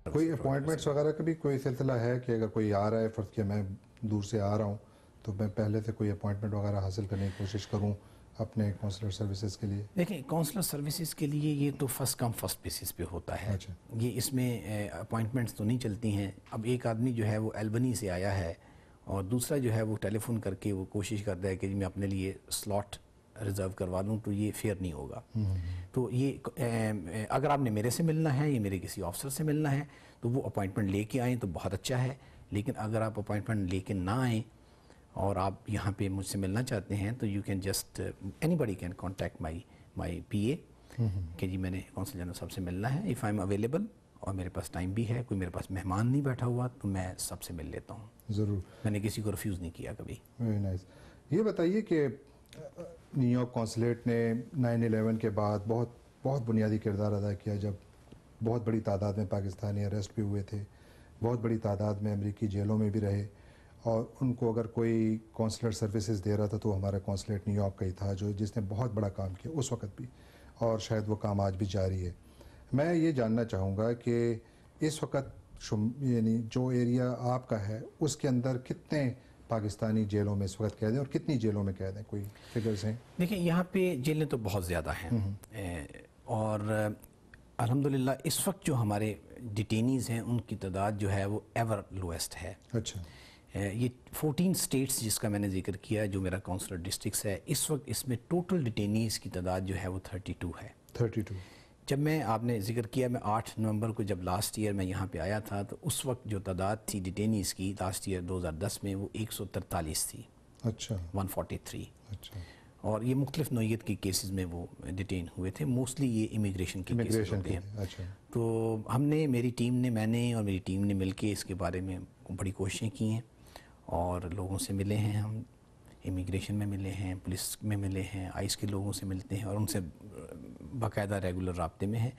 کوئی اپوائنٹمنٹس وغیرہ کا بھی کوئی سلسلہ ہے کہ اگر کوئی آ رہا ہے، فرض کیا میں دور سے آ رہا ہوں تو میں پہلے سے کوئی اپوائنٹمنٹ وغیرہ حاصل کرنے کی کوشش کروں اپنے کونسلر سروسز کے لیے؟ دیکھیں، کونسلر سروسز کے لیے یہ تو فرسٹ کم فرسٹ بیسس پہ ہوتا ہے. اچھا. یہ اس میں اپوائنٹمنٹس تو نہیں چلتی ہیں. اب ایک آدمی جو ہے وہ البنی سے آیا ہے اور دوسرا جو ہے وہ ٹیلی فون کر کے وہ کوشش کرتا ہے کہ میں اپنے لیے سلاٹ ریزرو کروا دوں، تو یہ فیئر نہیں ہوگا. تو یہ اگر آپ نے میرے سے ملنا ہے یا میرے کسی آفسر سے ملنا ہے تو وہ اپوائنٹمنٹ لے کے آئیں تو بہت اچھا ہے. لیکن اگر آپ اپوائنٹمنٹ لے کے نہ آئیں اور آپ یہاں پہ مجھ سے ملنا چاہتے ہیں تو you can just anybody can contact my P A کہ جی میں نے کونسل جنرل صاحب سے ملنا ہے. اف آئی ایم اویلیبل اور میرے پاس ٹائم بھی ہے، کوئی میرے پاس مہمان نہیں بیٹھا ہوا، تو میں سب سے مل لیتا ہوں. ضرور. میں نے کسی کو ریفیوز نہیں کیا کبھی. Very nice. یہ بتائیے کہ نیو یارک کونسلیٹ نے 9/11 کے بعد بہت بنیادی کردار ادا کیا، جب بہت بڑی تعداد میں پاکستانی اریسٹ بھی ہوئے تھے، بہت بڑی تعداد میں امریکی جیلوں میں بھی رہے، اور ان کو اگر کوئی کونسلر سروسز دے رہا تھا تو ہمارا کونسلیٹ نیو یارک کا ہی تھا جس نے بہت بڑا کام کیا اس وقت بھی، اور شاید وہ کام آج بھی جاری ہے. میں یہ جاننا چاہوں گا کہ اس وقت یعنی جو ایریا آپ کا ہے اس کے اندر کتنے پاکستانی جیلوں میں اس وقت قید ہیں اور کتنی جیلوں میں قید ہیں؟ کوئی فگرز ہیں؟ دیکھیں، یہاں پہ جیلیں تو بہت زیادہ ہیں، اور الحمدللہ اس وقت جو ہمارے ڈیٹینیز ہیں ان کی تعداد جو ہے وہ ایور لویسٹ ہے. اچھا. یہ 14 سٹیٹس جس کا میں نے ذکر کیا جو میرا کونسلر ڈسٹرکس ہے، اس وقت اس میں ٹوٹل ڈیٹینیز کی تعداد جو ہے وہ 32 ہے. 32. جب میں آپ نے ذکر کیا، میں 8 نومبر کو جب لاسٹ ایئر میں یہاں پہ آیا تھا تو اس وقت جو تعداد تھی ڈیٹینیز کی لاسٹ ایئر 2010 میں وہ 143 تھی. اچھا. 143. اچھا. اور یہ مختلف نوعیت کے کیسز میں وہ ڈیٹین ہوئے تھے، موسٹلی یہ امیگریشن کے کیسز ہوتے ہیں. اچھا. تو ہم نے میری ٹیم نے میں نے اور میری ٹیم نے مل کے اس کے بارے میں بڑی کوششیں کی ہیں اور لوگوں سے ملے ہیں. ہم امیگریشن میں ملے ہیں، پولیس میں ملے ہیں، آئس کے لوگوں سے ملتے ہیں اور ان سے باقاعدہ ریگولر رابطے میں ہیں،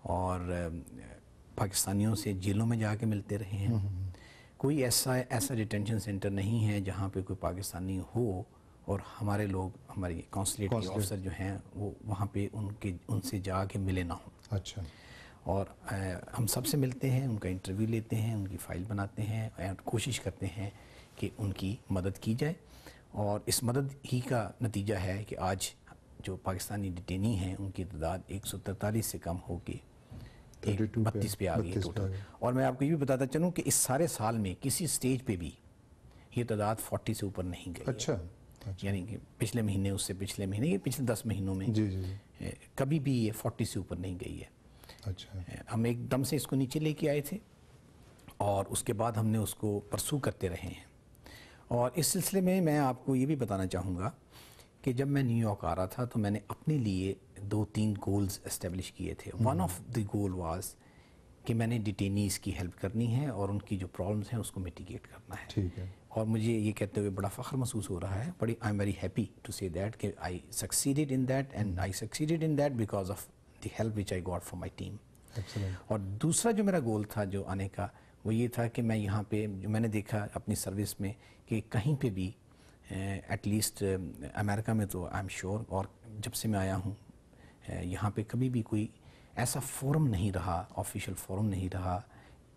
اور پاکستانیوں سے جیلوں میں جا کے ملتے رہے ہیں. کوئی ایسا ڈیٹینشن سینٹر نہیں ہے جہاں پہ کوئی پاکستانی ہو اور ہمارے لوگ، ہماری کونسلیٹ کے آفسر جو ہیں وہ وہاں پہ ان سے جا کے ملے نہ ہوں. اچھا. اور ہم سب سے ملتے ہیں، ان کا انٹرویو لیتے ہیں، ان کی فائل بناتے ہیں اور کوشش کرتے ہیں کہ ان کی مدد کی جائے. اور اس مدد ہی کا نتیجہ ہے کہ آج جو پاکستانی ڈیٹینی ہیں ان کی تعداد 143 سے کم ہو کے 32 پہ آ گئی ٹوٹل. اور میں آپ کو یہ بھی بتاتا چلوں کہ اس سارے سال میں کسی سٹیج پہ بھی یہ تعداد 40 سے اوپر نہیں گئی. اچھا. یعنی کہ پچھلے مہینے، اس سے پچھلے مہینے، یہ پچھلے 10 مہینوں میں کبھی بھی یہ 40 سے اوپر نہیں گئی ہے. اچھا. ہم ایک دم سے اس کو نیچے لے کے آئے تھے اور اس کے بعد ہم نے اس کو پرسو کرتے رہے ہیں. اور اس سلسلے میں میں آپ کو یہ بھی بتانا چاہوں گا کہ جب میں نیو یارک آ رہا تھا تو میں نے اپنے لیے 2-3 گولز اسٹیبلش کیے تھے. One of the goal was کہ میں نے ڈیٹینیز کی ہیلپ کرنی ہے اور ان کی جو پرابلمز ہیں اس کو میٹیگیٹ کرنا ہے. ٹھیک ہے. اور مجھے یہ کہتے ہوئے بڑا فخر محسوس ہو رہا ہے. I am very happy to say that کہ I succeeded in that, and I succeeded in that because of the help which I got from my team. اور دوسرا جو میرا گول تھا جو آنے کا وہ یہ تھا کہ میں یہاں پہ جو میں نے دیکھا اپنی سروس میں کہ کہیں پہ بھی ایٹ لیسٹ امریکہ میں تو آئی ایم شیور، اور جب سے میں آیا ہوں یہاں پہ کبھی بھی کوئی ایسا فورم نہیں رہا، آفیشیل فورم نہیں رہا،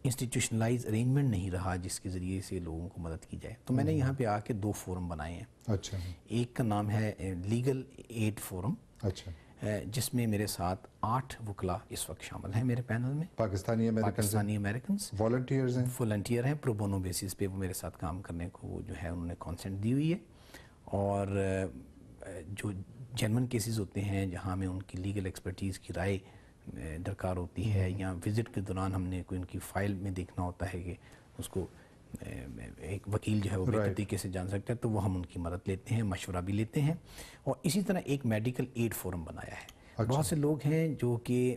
انسٹیٹیوشنلائز ارینجمنٹ نہیں رہا جس کے ذریعے سے لوگوں کو مدد کی جائے. تو میں نے یہاں پہ آ کے 2 فورم بنائے ہیں. اچھا. ایک کا نام ہے لیگل ایڈ فورم. اچھا. جس میں میرے ساتھ 8 وکلا اس وقت شامل ہیں میرے پینل میں. پاکستانی امریکنز والنٹیئر ہیں، پرو بونو بیسس پہ وہ میرے ساتھ کام کرنے کو جو ہے انہوں نے کانسنٹ دی ہوئی ہے. اور جو جرمن کیسز ہوتے ہیں جہاں میں ان کی لیگل ایکسپرٹیز کی رائے درکار ہوتی ہے، یا وزٹ کے دوران ہم نے کوئی ان کی فائل میں دیکھنا ہوتا ہے کہ اس کو ایک وکیل جو ہے وہ بہتر طریقے سے جان سکتا ہے، تو وہ ہم ان کی مدد لیتے ہیں، مشورہ بھی لیتے ہیں. اور اسی طرح ایک میڈیکل ایڈ فورم بنایا ہے. بہت سے لوگ ہیں جو کہ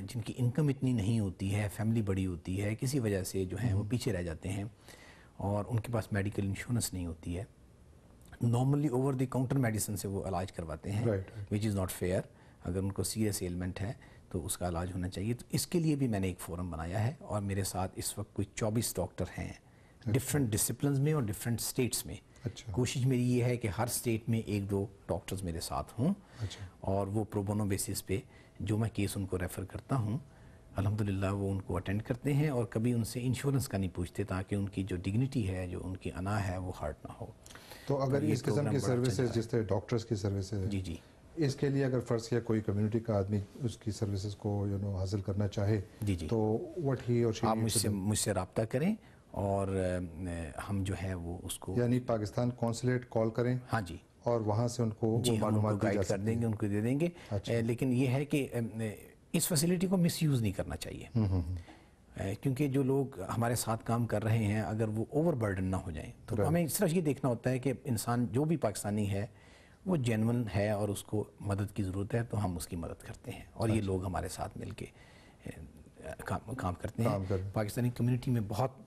جن کی انکم اتنی نہیں ہوتی ہے، فیملی بڑی ہوتی ہے، کسی وجہ سے جو ہیں وہ پیچھے رہ جاتے ہیں اور ان کے پاس میڈیکل انشورنس نہیں ہوتی ہے. Normally over the counter medicine سے وہ علاج کرواتے ہیں، وچ از ناٹ فیئر. اگر ان کو سیریس ایلمنٹ ہے تو اس کا علاج ہونا چاہیے. تو اس کے لیے بھی میں نے ایک فورم بنایا ہے اور میرے ساتھ اس وقت کوئی 24 ڈاکٹر ہیں ڈفرینٹ ڈسپلنز میں اور ڈفرینٹ سٹیٹس میں. کوشش میری یہ ہے کہ ہر سٹیٹ میں 1-2 ڈاکٹرز میرے ساتھ ہوں. اور وہ پرو بونو بیسس پہ جو میں کیس ان کو ریفر کرتا ہوں الحمدللہ وہ ان کو اٹینڈ کرتے ہیں اور کبھی ان سے انشورنس کا نہیں پوچھتے تاکہ ان کی جو ڈگنیٹی ہے, جو ان کی انا ہے, وہ ہرٹ نہ ہو. تو اگر اس قسم کی سروسز جس طرح ڈاکٹرز کی سروسز جی جی اس کے لیے اگر فرض کیا کوئی کمیونٹی کا آدمی اس کی سروسز کو حاصل کرنا چاہے جی جی تو وٹ ہی اور آپ مجھ سے رابطہ کریں اور ہم جو ہے وہ اس کو یعنی پاکستان قونصلیٹ کال کریں. ہاں جی, اور وہاں سے ان کو وہ معلومات گائیڈ کر دیں گے, ان کو دے دیں گے. لیکن یہ ہے کہ اس فیسلٹی کو مس یوز نہیں کرنا چاہیے, کیونکہ جو لوگ ہمارے ساتھ کام کر رہے ہیں اگر وہ اوور برڈن نہ ہو جائیں تو ہمیں صرف یہ دیکھنا ہوتا ہے کہ انسان جو بھی پاکستانی ہے وہ جینون ہے اور اس کو مدد کی ضرورت ہے تو ہم اس کی مدد کرتے ہیں, اور یہ لوگ ہمارے ساتھ مل کے کام کرتے ہیں. پاکستانی کمیونٹی میں بہت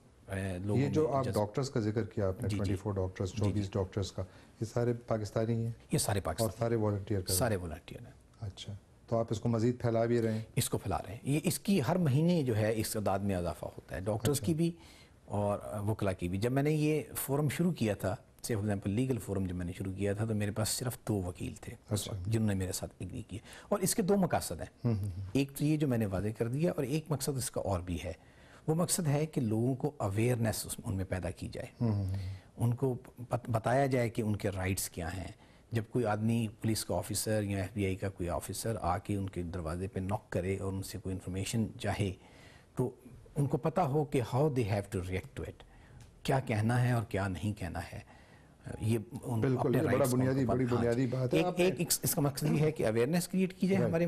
لوگ, یہ جو آپ ڈاکٹرز کا ذکر کیا آپ نے 24 ڈاکٹرز 24 ڈاکٹرز کا, یہ سارے پاکستانی ہیں؟ یہ سارے پاکستانی اور سارے والنٹیئر کر سارے والنٹیئر ہیں. اچھا, تو آپ اس کو مزید پھیلا بھی رہے ہیں؟ اس کو پھیلا رہے ہیں. یہ اس کی ہر مہینے جو ہے اس تعداد میں اضافہ ہوتا ہے, ڈاکٹرز کی بھی اور وکلا کی بھی. جب میں نے یہ فورم شروع کیا تھا, فار ایگزامپل لیگل فورم جب میں نے شروع کیا تھا تو میرے پاس صرف 2 وکیل تھے جنہوں نے میرے ساتھ اگری کیا, اور اس کے 2 مقاصد ہیں. ایک تو یہ جو میں نے واضح کر دیا, اور ایک مقصد اس کا اور بھی ہے. وہ مقصد ہے کہ لوگوں کو اویئرنیس ان میں پیدا کی جائے, ان کو بتایا جائے کہ ان کے رائٹس کیا ہیں. جب کوئی آدمی پولیس کا آفیسر یا ایف بی آئی کا کوئی آفیسر آ کے ان کے دروازے پہ ناک کرے اور ان سے کوئی انفارمیشن چاہے تو ان کو پتہ ہو کہ how they have to react to it, کیا کہنا ہے اور کیا نہیں کہنا ہے. یہ بالکل بڑا بنیادی بڑی بنیادی بات ہے. ایک اس کا مقصد یہ ہے کہ اویئرنیس کریٹ کی جائے ہمارے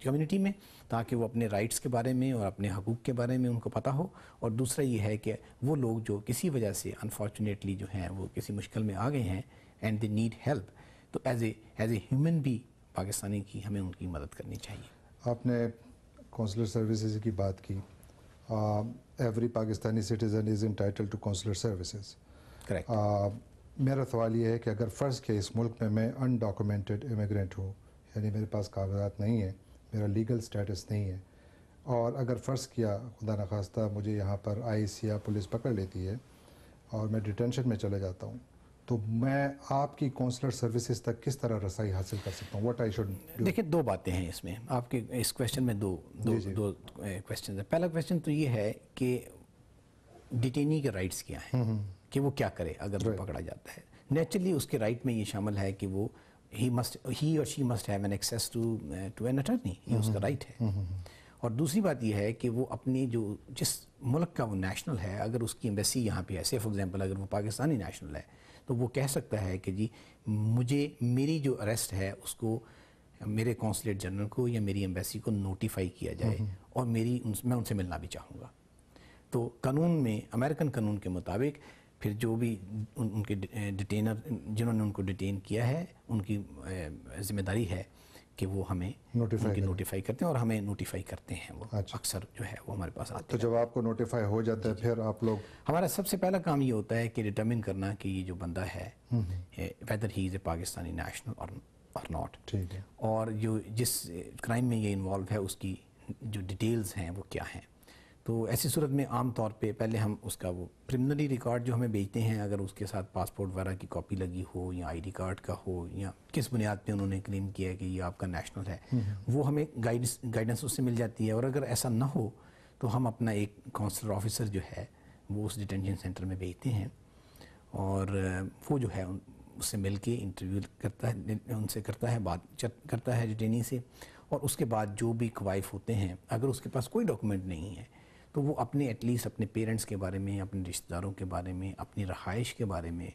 کمیونٹی میں تاکہ وہ اپنے رائٹس کے بارے میں اور اپنے حقوق کے بارے میں ان کو پتہ ہو. اور دوسرا یہ ہے کہ وہ لوگ جو کسی وجہ سے انفارچونیٹلی جو ہیں وہ کسی مشکل میں آ گئے ہیں اینڈ دے نیڈ ہیلپ, تو ایز اے ہیومن بھی پاکستانی کی ہمیں ان کی مدد کرنی چاہیے. آپ نے کونسلر سروسز کی بات کی. Every Pakistani citizen is entitled to consular services. Correct. میرا سوال یہ ہے کہ اگر فرض کیا اس ملک میں انڈاکومنٹڈ امیگرینٹ ہوں, یعنی میرے پاس کاغذات نہیں ہیں, میرا لیگل سٹیٹس نہیں ہے, اور اگر فرض کیا خدا نخواستہ مجھے یہاں پر ICE یا پولیس پکڑ لیتی ہے اور میں ڈیٹینشن میں چلے جاتا ہوں, تو میں آپ کی کونسلر سروسز تک کس طرح رسائی حاصل کر سکتا ہوں؟ What I should do? دیکھیں 2 باتیں ہیں اس میں. آپ کے اس کویشچن میں دو کویشچن ہیں. پہلا کویشچن تو یہ ہے کہ ڈیٹینی کے رائٹس کیا ہیں, کہ وہ کیا کرے اگر وہ پکڑا جاتا ہے. نیچرلی اس کے رائٹ میں یہ شامل ہے کہ وہ he or she must have an access to an attorney, یہ اس کا رائٹ ہے. اور دوسری بات یہ ہے کہ وہ اپنی جس ملک کا وہ نیشنل ہے, اگر اس کی ایمبیسی یہاں پہ ہے, فار ایگزامپل اگر وہ پاکستانی نیشنل ہے تو وہ کہہ سکتا ہے کہ جی مجھے میری جو اریسٹ ہے اس کو میرے کونسلیٹ جنرل کو یا میری ایمبیسی کو نوٹیفائی کیا جائے اور میں ان سے ملنا بھی چاہوں گا. تو قانون میں, امریکن قانون کے مطابق پھر جو بھی ان کے ڈیٹینر جنہوں نے ان کو ڈیٹین کیا ہے ان کی ذمہ داری ہے کہ وہ ہمیں نوٹیفائی کرتے ہیں, اور ہمیں نوٹیفائی کرتے ہیں وہ اکثر جو ہے وہ ہمارے پاس آتے ہیں. تو جب آپ کو نوٹیفائی ہو جاتا ہے پھر آپ لوگ, ہمارا سب سے پہلا کام یہ ہوتا ہے کہ ڈٹرمن کرنا کہ یہ جو بندہ ہے whether he is a Pakistani national اور ناٹ, ٹھیک ہے, اور جس کرائم میں یہ انوالو ہے اس کی جو ڈیٹیلز ہیں وہ کیا ہیں. تو ایسی صورت میں عام طور پہ پہلے ہم اس کا وہ پریمنری ریکارڈ جو ہمیں بھیجتے ہیں, اگر اس کے ساتھ پاسپورٹ وغیرہ کی کاپی لگی ہو یا ID کارڈ کا ہو یا کس بنیاد پہ انہوں نے کلیم کیا ہے کہ یہ آپ کا نیشنل ہے, وہ ہمیں گائیڈنس اس سے مل جاتی ہے. اور اگر ایسا نہ ہو تو ہم اپنا ایک کونسلر آفیسر جو ہے وہ اس ڈیٹینشن سینٹر میں بھیجتے ہیں, اور وہ جو ہے اس سے مل کے انٹرویو کرتا ہے, ان سے کرتا ہے, بات کرتا ہے ڈیٹینی سے. اور اس کے بعد جو بھی کوائف ہوتے ہیں, اگر اس کے پاس کوئی ڈاکومنٹ نہیں ہے تو وہ اپنے ایٹ لیسٹ اپنے پیرنٹس کے بارے میں, اپنے رشتہ داروں کے بارے میں, اپنی رہائش کے بارے میں,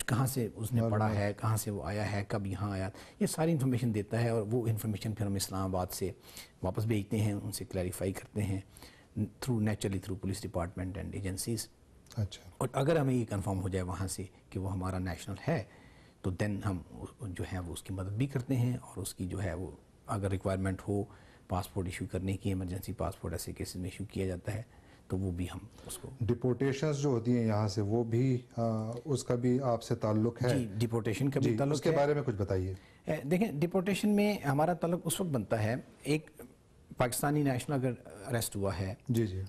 کہاں سے اس نے پڑھا ہے, کہاں سے وہ آیا ہے, کب یہاں آیا, یہ ساری انفارمیشن دیتا ہے. اور وہ انفارمیشن پھر ہم اسلام آباد سے واپس بھیجتے ہیں, ان سے کلیریفائی کرتے ہیں through police department and agencies. اچھا, اور اگر ہمیں یہ کنفرم ہو جائے وہاں سے کہ وہ ہمارا نیشنل ہے تو دین ہم جو ہے وہ اس کی مدد بھی کرتے ہیں, اور اس کی جو ہے وہ اگر ریکوائرمنٹ ہو پاسپورٹ ایشو کرنے کی, ایمرجنسی پاسپورٹ ایسے کیسز میں ایشو کیا جاتا ہے تو وہ بھی ہم اس کو. ڈپورٹیشنز جو ہوتی ہیں یہاں سے وہ بھی اس کا بھی آپ سے تعلق ہے؟ جی, ڈپورٹیشن کا بھی تعلق ہے. اس کے بارے میں کچھ بتائیے. دیکھیں ڈپورٹیشن میں ہمارا تعلق اس وقت بنتا ہے, ایک پاکستانی نیشنل اگر اریسٹ ہوا ہے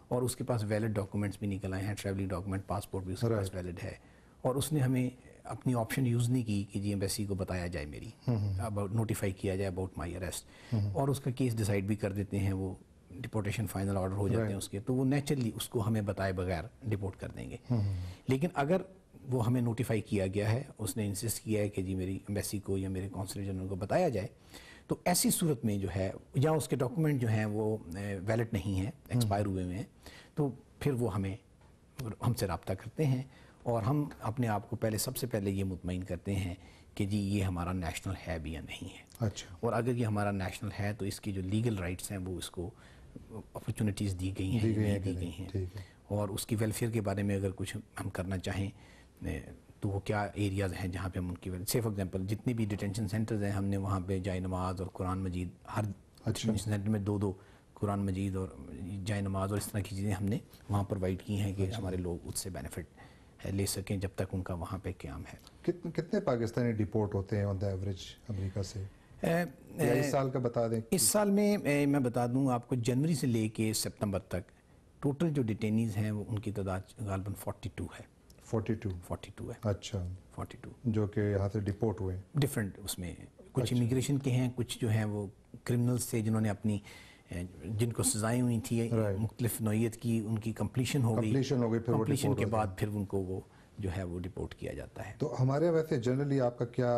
اور اس کے پاس ویلڈ ڈاکومنٹس بھی نکل آئے ہیں, ٹریولنگ ڈاکومنٹ, پاسپورٹ بھی اس کے پاس ویلڈ ہے, اور اس نے ہمیں اپنی آپشن یوز نہیں کی کہ جی ایمبیسی کو بتایا جائے میری اباؤٹ, نوٹیفائی کیا جائے اباؤٹ مائی اریسٹ, اور اس کا کیس ڈیسائیڈ بھی کر دیتے ہیں وہ ڈپورٹیشن فائنل آرڈر ہو جاتے ہیں اس کے، تو وہ نیچرلی اس کو ہمیں بتائے بغیر ڈپورٹ کر دیں گے. لیکن اگر وہ ہمیں نوٹیفائی کیا گیا ہے، اس نے انسسٹ کیا ہے کہ جی میری ایمبیسی کو یا میرے قونصل جنرل کو بتایا جائے، تو ایسی صورت میں جو ہے یا اس کے ڈاکومنٹ جو ہیں وہ ویلڈ نہیں ہیں، ایکسپائر ہوئے ہوئے ہیں، تو پھر وہ ہم سے رابطہ کرتے ہیں اور ہم اپنے آپ کو سب سے پہلے یہ مطمئن کرتے ہیں کہ جی یہ ہمارا نیشنل ہے بھی یا نہیں ہے. اچھا. اور اگر یہ ہمارا نیشنل ہے تو اس کی جو لیگل رائٹس ہیں وہ اس کو اپرچونیٹیز دی گئی ہیں اور اس کی ویلفیئر کے بارے میں اگر کچھ ہم کرنا چاہیں تو وہ کیا ایریاز ہیں جہاں پہ ہم ان کی سے فار ایگزامپل جتنی بھی ڈیٹینشن سینٹرز ہیں ہم نے وہاں پہ جائے نماز اور قرآن مجید ہر ڈیٹینشن سینٹر میں 2 قرآن مجید اور جائے نماز اور اس طرح کی چیزیں ہم نے وہاں پرووائڈ کی ہیں کہ ہمارے لوگ اس سے بینیفٹ لے سکیں جب تک ان کا وہاں پہ قیام ہے. کتنے پاکستانی ڈیپورٹ ہوتے ہیں آن دا ایوریج امریکہ سے؟ اس سال کا بتا دیں. اس سال میں میں بتا دوں آپ کو، جنوری سے لے کے سپتمبر تک ٹوٹل جو ڈیٹینیز ہیں وہ ان کی تعداد غالباً 42 ہے. 42 ہے. اچھا. 42 جو کہ یہاں سے ڈیپورٹ ہوئے ہیں. ڈفرینٹ اس میں کچھ امیگریشن کے ہیں، کچھ جو ہیں وہ کرمنلز تھے جنہوں نے اپنی جن کو سزائیں ہوئی تھی مختلف نوعیت کی، ان کی کمپلیشن ہو گئی، کمپلیشن کے بعد پھر ان کو وہ جو ہے وہ ڈیپورٹ کیا جاتا ہے. تو ہمارے ویسے جنرلی آپ کا کیا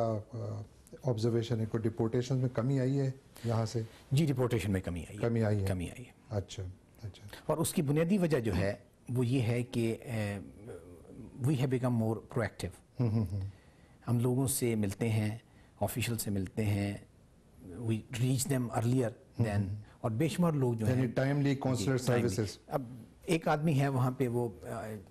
آبزرویشن ہے، کوئی ڈیپورٹیشن میں کمی آئی ہے یہاں سے؟ جی ڈیپورٹیشن میں کمی آئی ہے. اچھا. اور اس کی بنیادی وجہ جو ہے وہ یہ ہے کہ we have become more proactive. ہم لوگوں سے ملتے ہیں، آفیشل سے ملتے ہیں، we reach them earlier than, اور بے شمار لوگ جو ہیں ٹائملی کونسلر سروسز. اب ایک آدمی ہے وہاں پہ وہ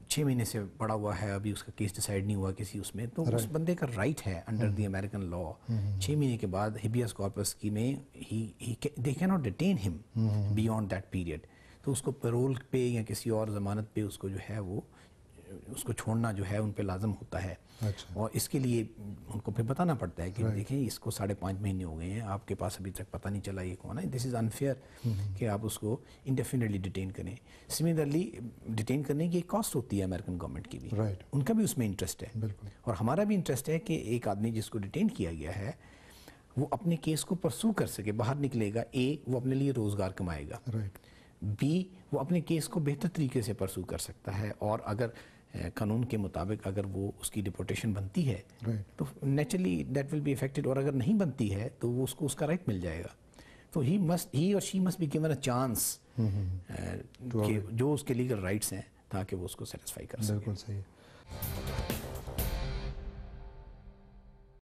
6 مہینے سے پڑا ہوا ہے، ابھی اس کا کیس ڈیسائیڈ نہیں ہوا کسی اس میں، تو اس بندے کا رائٹ ہے انڈر دی امریکن لا 6 مہینے کے بعد ہیبیاس کارپس کی میں دے کین ناٹ ڈیٹین ہم بیونڈ دیٹ پیریڈ. تو اس کو پیرول پہ یا کسی اور ضمانت پہ اس کو جو ہے وہ اس کو چھوڑنا جو ہے ان پہ لازم ہوتا ہے. اور اس کے لیے ان کو پھر بتانا پڑتا ہے کہ دیکھیں اس کو 5.5 مہینے ہو گئے ہیں، آپ کے پاس ابھی تک پتہ نہیں چلا یہ کون ہے. دس از انفیئر کہ آپ اس کو انڈیفینیٹلی ڈیٹین کریں. سملرلی ڈیٹین کرنے کی ایک کاسٹ ہوتی ہے امریکن گورنمنٹ کی بھی، ان کا بھی اس میں انٹرسٹ ہے اور ہمارا بھی انٹرسٹ ہے کہ ایک آدمی جس کو ڈیٹین کیا گیا ہے وہ اپنے کیس کو پرسو کر سکے، باہر نکلے گا. وہ اپنے لیے روزگار کمائے گا. وہ اپنے کیس کو بہتر طریقے سے پرسو کر سکتا ہے، اور اگر قانون کے مطابق اگر وہ اس کی ڈیپورٹیشن بنتی ہے تو naturally that will be affected, اور اگر نہیں بنتی ہے تو وہ اس کو اس کا رائٹ مل جائے گا. تو he or she must be given a chance کہ جو اس کے لیگل رائٹس ہیں تاکہ وہ اس کو سیٹسفائی کر سکے. بالکل صحیح.